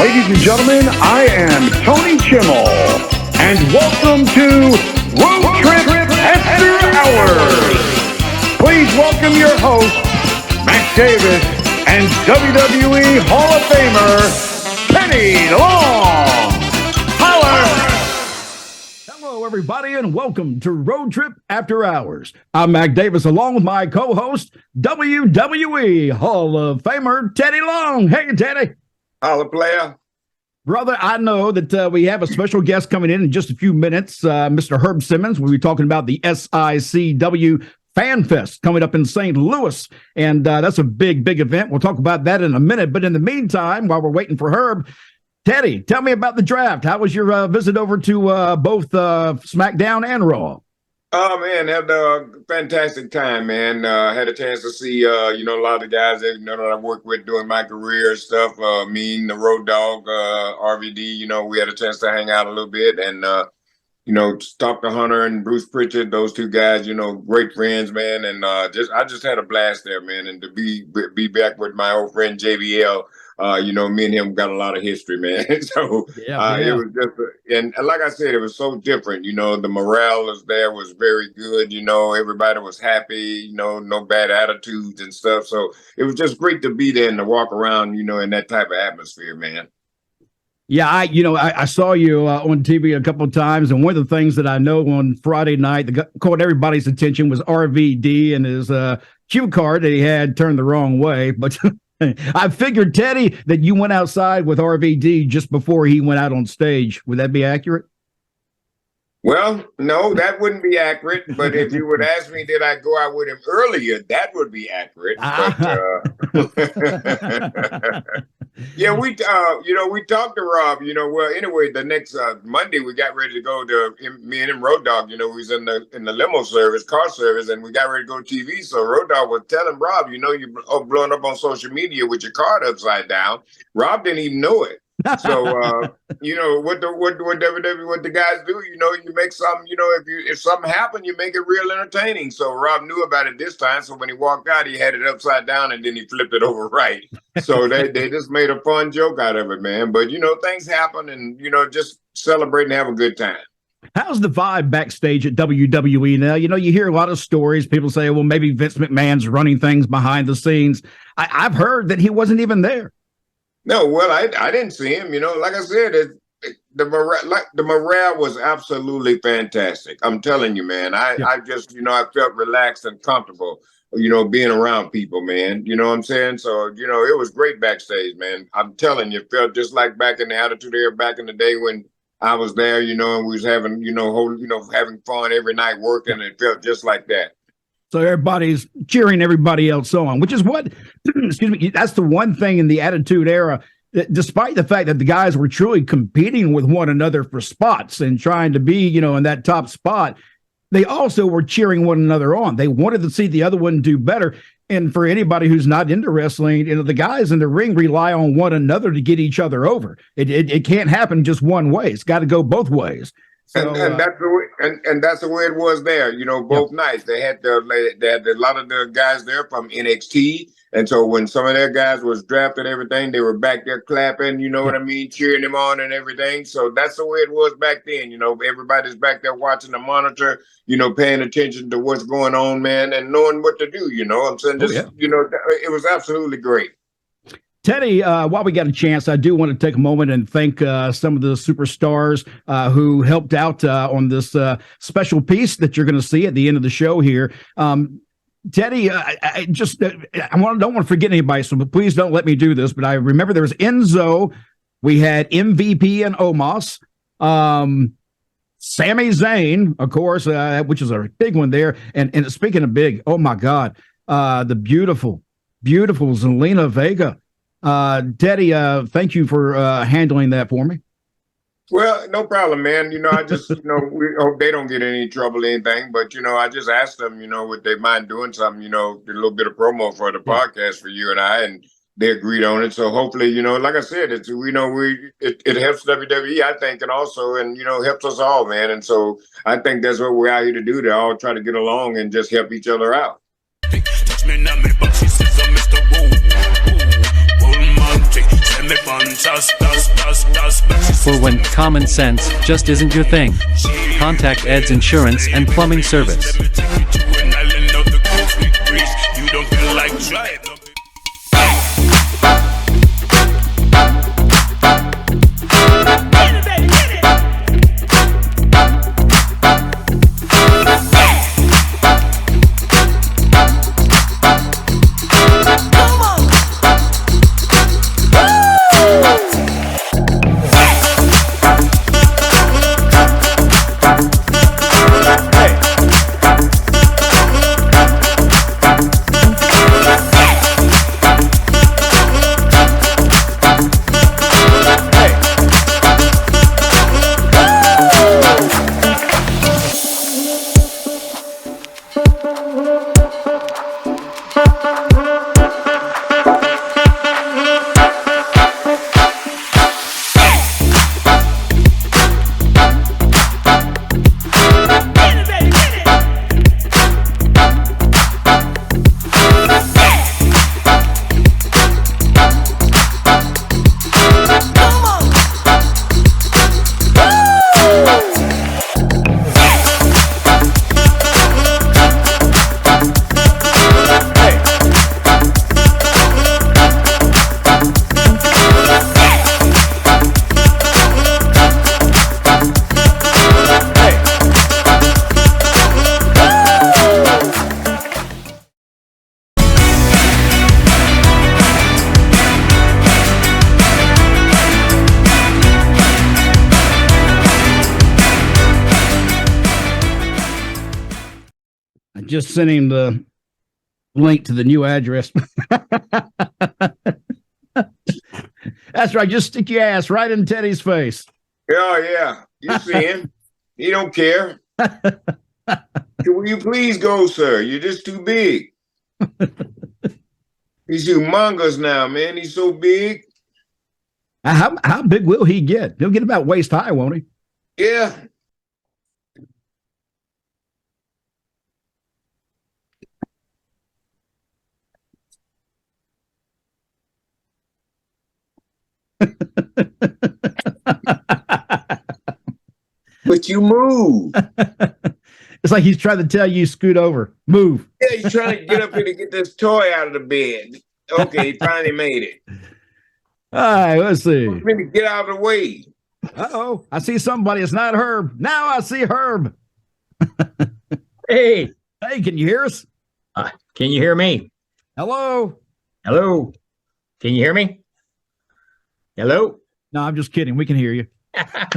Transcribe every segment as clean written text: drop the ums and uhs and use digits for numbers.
Ladies and gentlemen, I am Tony Chimmel, and welcome to Road Trip After Hours. Please welcome your host, Mac Davis, and WWE Hall of Famer, Teddy Long. Holler! Hello, everybody, and welcome to Road Trip After Hours. I'm Mac Davis, along with my co-host, WWE Hall of Famer, Teddy Long. Hey, Teddy. Holla, player. Brother, I know that we have a special guest coming in just a few minutes. Mr. Herb Simmons. We'll be talking about the SICW Fan Fest coming up in St. Louis, and that's a big event. We'll talk about that in a minute, but in the meantime, while we're waiting for Herb, Teddy, tell me about the draft. How was your visit over to both SmackDown and Raw? Oh, man, had a fantastic time, man. Had a chance to see, a lot of the guys that, that I worked with doing my career stuff. Me and the Road Dogg, RVD, we had a chance to hang out a little bit and, talk to Hunter and Bruce Pritchard, those two guys, great friends, man. And I just had a blast there, man. And to be back with my old friend JBL, me and him got a lot of history, man. So it was just, and like I said, it was so different. The morale was there, was very good. Everybody was happy, no bad attitudes and stuff. So it was just great to be there and to walk around, in that type of atmosphere, man. Yeah, I saw you on TV a couple of times, and one of the things that I know on Friday night that caught everybody's attention was RVD and his cue card that he had turned the wrong way. But I figured, Teddy, that you went outside with RVD just before he went out on stage. Would that be accurate? Well, no, that wouldn't be accurate. But if you would ask me, did I go out with him earlier, that would be accurate. But, yeah, we talked to Rob, well, anyway, the next Monday, we got ready to go to me and him, Road Dogg, we was in the limo service, car service, and we got ready to go to TV. So Road Dogg was telling Rob, you're blowing up on social media with your card upside down. Rob didn't even know it. So what the guys do, you make something, if something happened, you make it real entertaining. So Rob knew about it this time. So when he walked out, he had it upside down and then he flipped it over right. So they just made a fun joke out of it, man. But things happen, and just celebrate and have a good time. How's the vibe backstage at WWE now? You hear a lot of stories. People say, well, maybe Vince McMahon's running things behind the scenes. I've heard that he wasn't even there. No, well, I didn't see him. Like I said, the morale was absolutely fantastic. I'm telling you, man. I just, I felt relaxed and comfortable, being around people, man. You know what I'm saying? So, it was great backstage, man. I'm telling you, it felt just like back in the Attitude Era, back in the day when I was there, and we was having, having fun every night working. It felt just like that. So everybody's cheering everybody else on, which is what, excuse me, that's the one thing in the Attitude Era, that despite the fact that the guys were truly competing with one another for spots and trying to be, in that top spot, they also were cheering one another on. They wanted to see the other one do better. And for anybody who's not into wrestling, the guys in the ring rely on one another to get each other over. It can't happen just one way. It's got to go both ways. So, and that's the way it was there. Both nights they had a lot of the guys there from NXT, and so when some of their guys was drafted, and everything, they were back there clapping. You know what I mean, cheering them on and everything. So that's the way it was back then. Everybody's back there watching the monitor. Paying attention to what's going on, man, and knowing what to do. I'm saying, it was absolutely great. Teddy, while we got a chance, I do want to take a moment and thank some of the superstars who helped out on this special piece that you're going to see at the end of the show here. Teddy, I don't want to forget anybody, so please don't let me do this. But I remember there was Enzo, we had MVP and Omos, Sami Zayn, of course, which is a big one there. And speaking of big, oh my God, the beautiful Zelina Vega. Teddy, thank you for handling that for me. Well, no problem, man. I just, we hope they don't get any trouble or anything. But, I just asked them, would they mind doing something, a little bit of promo for the podcast for you and I, and they agreed on it. So hopefully, like I said, it helps WWE, I think, and also, and, helps us all, man. And so I think that's what we're out here to do, to all try to get along and just help each other out. Touch me now, me, but she says I'm Mr. Roll Monty, send me fun For when common sense just isn't your thing, contact Ed's Insurance and Plumbing Service. Just sent him the link to the new address. That's right. Just stick your ass right in Teddy's face. Oh, yeah. You see him. He don't care. Will you please go, sir? You're just too big. He's humongous now, man. He's so big. How big will he get? He'll get about waist high, won't he? Yeah. But you move. It's like he's trying to tell you, scoot over, move. Yeah, he's trying to get up here to get this toy out of the bed. Okay, he finally made it. All right, let's see. Get out of the way. Uh-oh, I see somebody. It's not Herb. Now I see Herb. Hey. Hey, can you hear us? Can you hear me? Hello? Hello? Can you hear me? Hello? No, I'm just kidding. We can hear you.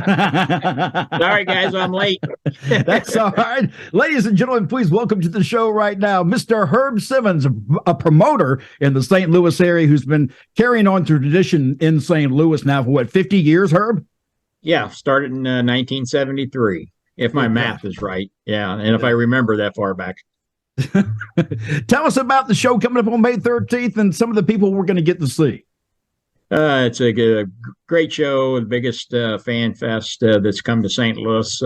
Sorry, guys, I'm late. That's all right. Ladies and gentlemen, please welcome to the show right now, Mr. Herb Simmons, a promoter in the St. Louis area who's been carrying on tradition in St. Louis now for, what, 50 years, Herb? Yeah, started in 1973, if my math is right. Yeah, and if I remember that far back. Tell us about the show coming up on May 13th and some of the people we're going to get to see. It's a great show, the biggest fan fest that's come to St. Louis.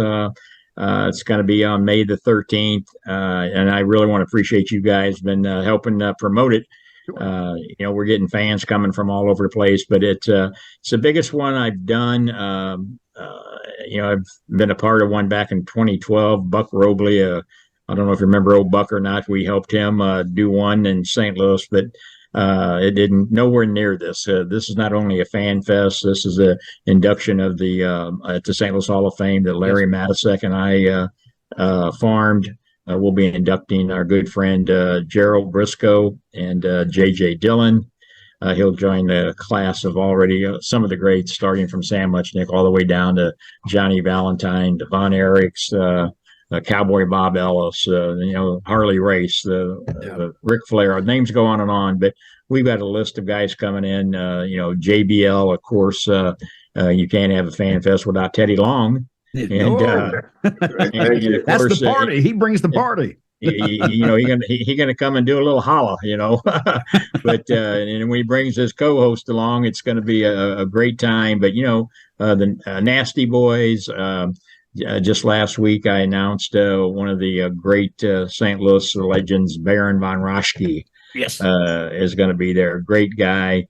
It's going to be on May the 13th, and I really want to appreciate you guys been helping promote it. We're getting fans coming from all over the place, but it's the biggest one I've done. I've been a part of one back in 2012. Buck Robley, I don't know if you remember old Buck or not. We helped him do one in St. Louis, but it didn't nowhere near this. This is not only a fan fest. This is a induction of the at the St. Louis Hall of Fame that Larry Matisek and I farmed. We'll be inducting our good friend Gerald Briscoe and J.J. Dillon. He'll join the class of already some of the greats, starting from Sam Muchnick all the way down to Johnny Valentine, Devon Eriks, Cowboy Bob Ellis, Harley Race, the Ric Flair. Names go on, but we've got a list of guys coming in. JBL, of course. You can't have a fan fest without Teddy Long. And, and that's course, the party. He brings the party. He's gonna come and do a little holla, but and when he brings his co-host along, it's going to be a great time. But the Nasty Boys. Just last week, I announced one of the great St. Louis legends, Baron von Raschke. Yes, is going to be there. Great guy.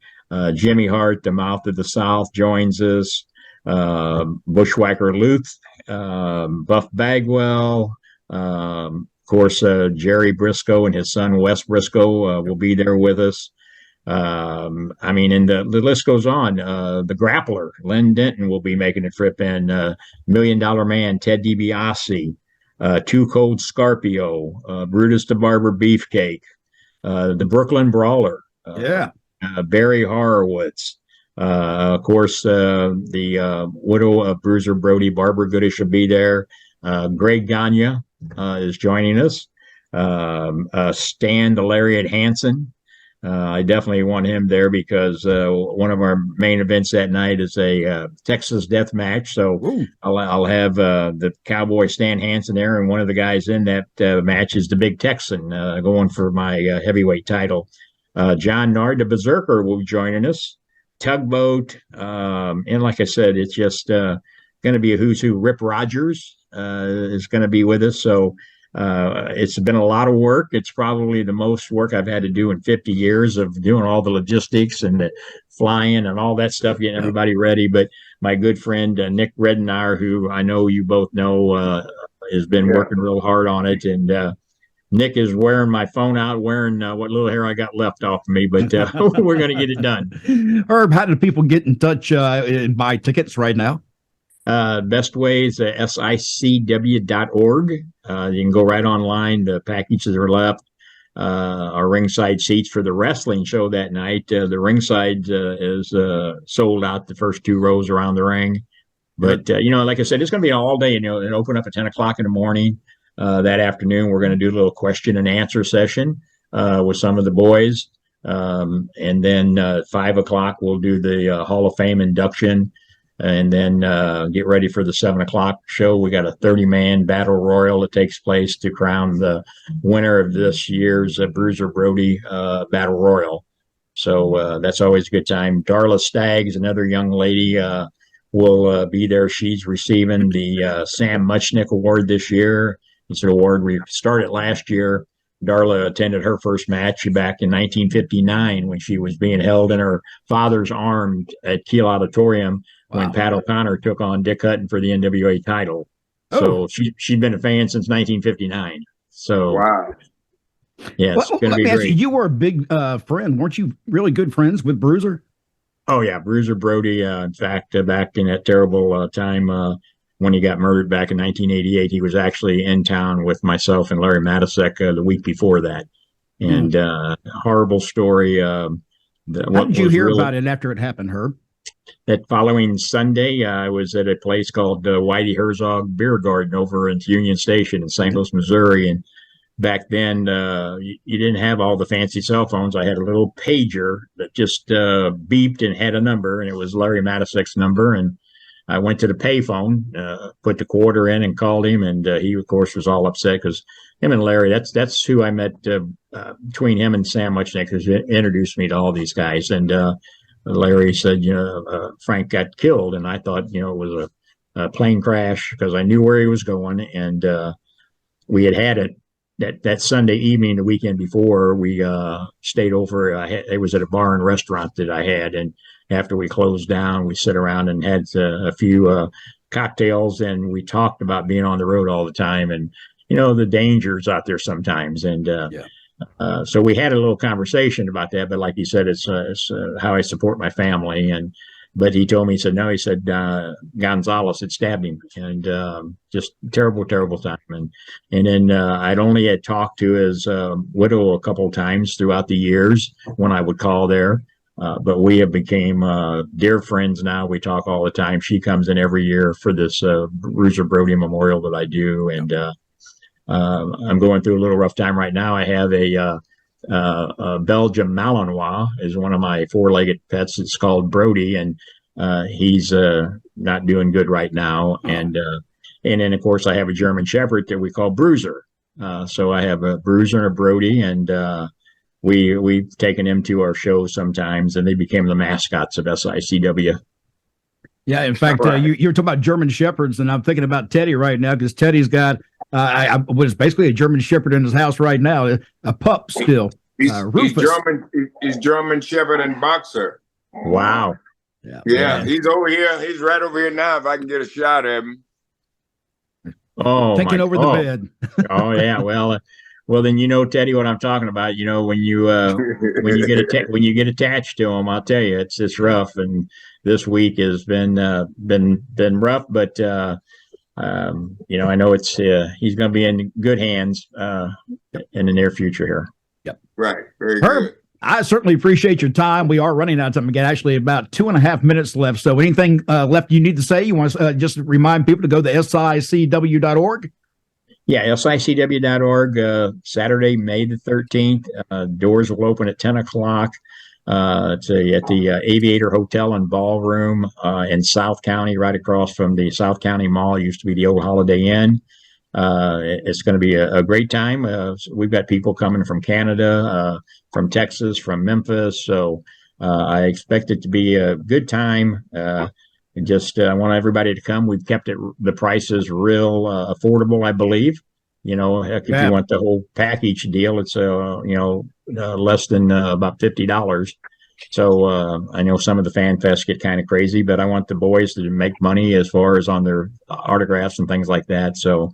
Jimmy Hart, the Mouth of the South, joins us. Bushwhacker Luth, Buff Bagwell, of course, Jerry Briscoe and his son Wes Briscoe will be there with us. I mean, and the list goes on. The Grappler, Len Denton, will be making a trip in. $1 Million Man, Ted DiBiase, Too Cold Scorpio, Brutus the Barber Beefcake, the Brooklyn Brawler, Barry Horowitz. Of course, the widow of Bruiser Brody, Barbara Goodish, will be there. Greg Gagne is joining us. Stan the Lariat Hansen. I definitely want him there because one of our main events that night is a Texas death match. So I'll have the Cowboy Stan Hansen there, and one of the guys in that match is the Big Texan going for my heavyweight title. John Nard, the Berserker, will be joining us. Tugboat, and like I said, it's just going to be a who's who. Rip Rogers is going to be with us. So it's been a lot of work. It's probably the most work I've had to do in 50 years of doing all the logistics and the flying and all that stuff, getting everybody ready. But my good friend Nick Redenaar, who I know you both know, has been working real hard on it. And Nick is wearing my phone out, wearing what little hair I got left off of me, but we're going to get it done. Herb, how do people get in touch and buy tickets right now? Best way is sicw.org. You can go right online. The packages are left. Our ringside seats for the wrestling show that night. The ringside is sold out the first 2 rows around the ring. But, like I said, it's going to be all day. It'll open up at 10 o'clock in the morning. That afternoon, we're going to do a little question and answer session with some of the boys. And then 5 o'clock, we'll do the Hall of Fame induction. And then get ready for the 7 o'clock show. We got a 30-man battle royal that takes place to crown the winner of this year's Bruiser Brody battle royal. So that's always a good time. Darla Staggs, another young lady, will be there. She's receiving the Sam Muchnick Award this year. It's an award we started last year. Darla attended her first match back in 1959 when she was being held in her father's arms at Kiel Auditorium when Pat O'Connor took on Dick Hutton for the NWA title. So she'd been a fan since 1959. So yeah, it's going to be great. You were a big friend. Weren't you really good friends with Bruiser? Oh, yeah. Bruiser Brody, in fact, back in that terrible time when he got murdered back in 1988, he was actually in town with myself and Larry Matisek the week before that. And horrible story. How did you hear about it after it happened, Herb? That following Sunday, I was at a place called Whitey Herzog Beer Garden over in Union Station in St. Louis, Missouri. And back then, you didn't have all the fancy cell phones. I had a little pager that just beeped and had a number, and it was Larry Matisek's number. And I went to the payphone, put the quarter in, and called him. And he, of course, was all upset because him and Larry, that's who I met between him and Sam Muchnick, who introduced me to all these guys. And Larry said, Frank got killed. And I thought, it was a plane crash because I knew where he was going. And we had it that Sunday evening, the weekend before, we stayed over. It was at a bar and restaurant that I had. And after we closed down, we sat around and had a few cocktails, and we talked about being on the road all the time and, the dangers out there sometimes. And so we had a little conversation about that. But like you said, it's how I support my family. But he told me, he said Gonzalez had stabbed him, and just terrible, terrible time. And then I'd only had talked to his widow a couple of times throughout the years when I would call there. But we have became dear friends now. We talk all the time. She comes in every year for this Bruiser Brody Memorial that I do. And I'm going through a little rough time right now. I have a Belgian Malinois is one of my 4-legged pets. It's called Brody, and he's not doing good right now. And then, of course, I have a German Shepherd that we call Bruiser. So I have a Bruiser and a Brody, and we've taken him to our shows sometimes, and they became the mascots of SICW. Yeah, in fact, you were talking about German Shepherds, and I'm thinking about Teddy right now because Teddy's got I was basically a German Shepherd in his house right now, a pup still. He's German Shepherd and boxer. Wow. Yeah, he's over here. He's right over here now. If I can get a shot at him. Oh, taking over the bed. Oh yeah. Well, then Teddy, what I'm talking about. When you when you get attached to him, I'll tell you, it's rough. And this week has been rough, but I know it's he's going to be in good hands in the near future here. Yep. Right. Very Herb, good. I certainly appreciate your time. We are running out of time again. Actually, about 2.5 minutes left. So, anything left you need to say? You want to just remind people to go to SICW.org? Yeah, SICW.org, Saturday, May the 13th. Doors will open at 10 o'clock. It's at the Aviator Hotel and Ballroom in South County, right across from the South County Mall. It used to be the old Holiday Inn. It's going to be a great time. We've got people coming from Canada, from Texas, from Memphis. So I expect it to be a good time. I want everybody to come. We've kept the prices real affordable, I believe. Heck, if you want the whole package deal, it's less than about $50. So I know some of the fan fests get kind of crazy, but I want the boys to make money as far as on their autographs and things like that. So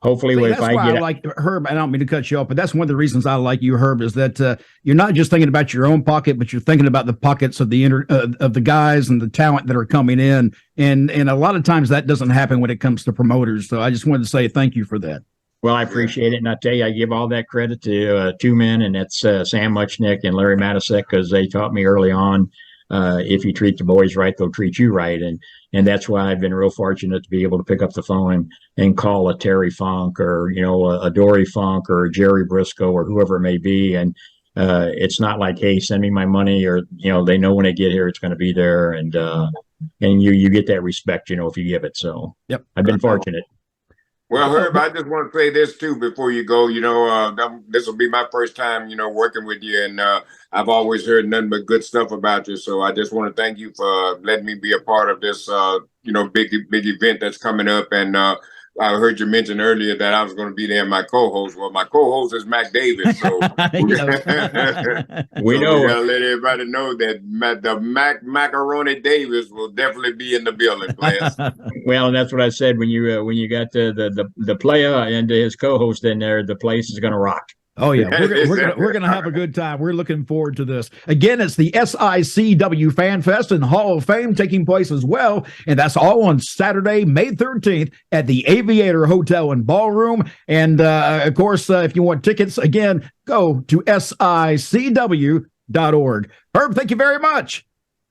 hopefully, that's why I like Herb. I don't mean to cut you off, but that's one of the reasons I like you, Herb, is that you're not just thinking about your own pocket, but you're thinking about the pockets of the guys and the talent that are coming in. And a lot of times that doesn't happen when it comes to promoters. So I just wanted to say thank you for that. Well, I appreciate it. And I tell you, I give all that credit to two men, and that's Sam Muchnick and Larry Matisek, because they taught me early on, if you treat the boys right, they'll treat you right. And that's why I've been real fortunate to be able to pick up the phone and call a Terry Funk or, a Dory Funk or Jerry Briscoe or whoever it may be. And it's not like, hey, send me my money, or, they know when they get here, it's going to be there. And you get that respect, if you give it. So yep, I've been fortunate. Well, Herb, I just want to say this too before you go. This will be my first time, working with you, and I've always heard nothing but good stuff about you. So I just want to thank you for letting me be a part of this, big event that's coming up. And I heard you mention earlier that I was going to be there. My co-host, well, my co-host is Mac Davis. So we know. We gotta let everybody know that the Macaroni Davis will definitely be in the building, players. Well, and that's what I said when you got the player and his co-host in there, the place is going to rock. Oh yeah, we're gonna have a good time. We're looking forward to this. Again, it's the SICW Fan Fest and Hall of Fame taking place as well, and that's all on Saturday, May 13th at the Aviator Hotel and Ballroom. And of course, if you want tickets, again, go to SICW.org. Herb, thank you very much.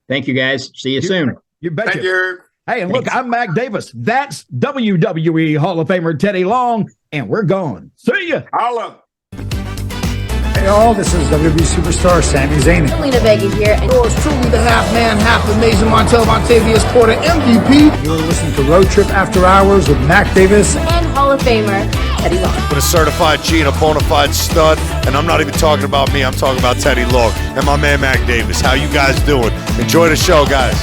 Thank you, guys. See you soon. You betcha. Thank you. Hey, and look, I'm Mac Davis. That's WWE Hall of Famer Teddy Long, and we're gone. See ya. Holla. Hey all, this is WWE superstar Sami Zayn. Lena Vega here, and Yours truly, the half man, half amazing Montel Montavious Porter MVP. You're listening to Road Trip After Hours with Mac Davis and Hall of Famer Teddy Long. With a certified G and a bona fide stud, and I'm not even talking about me, I'm talking about Teddy Long and my man Mac Davis. How you guys doing? Enjoy the show, guys.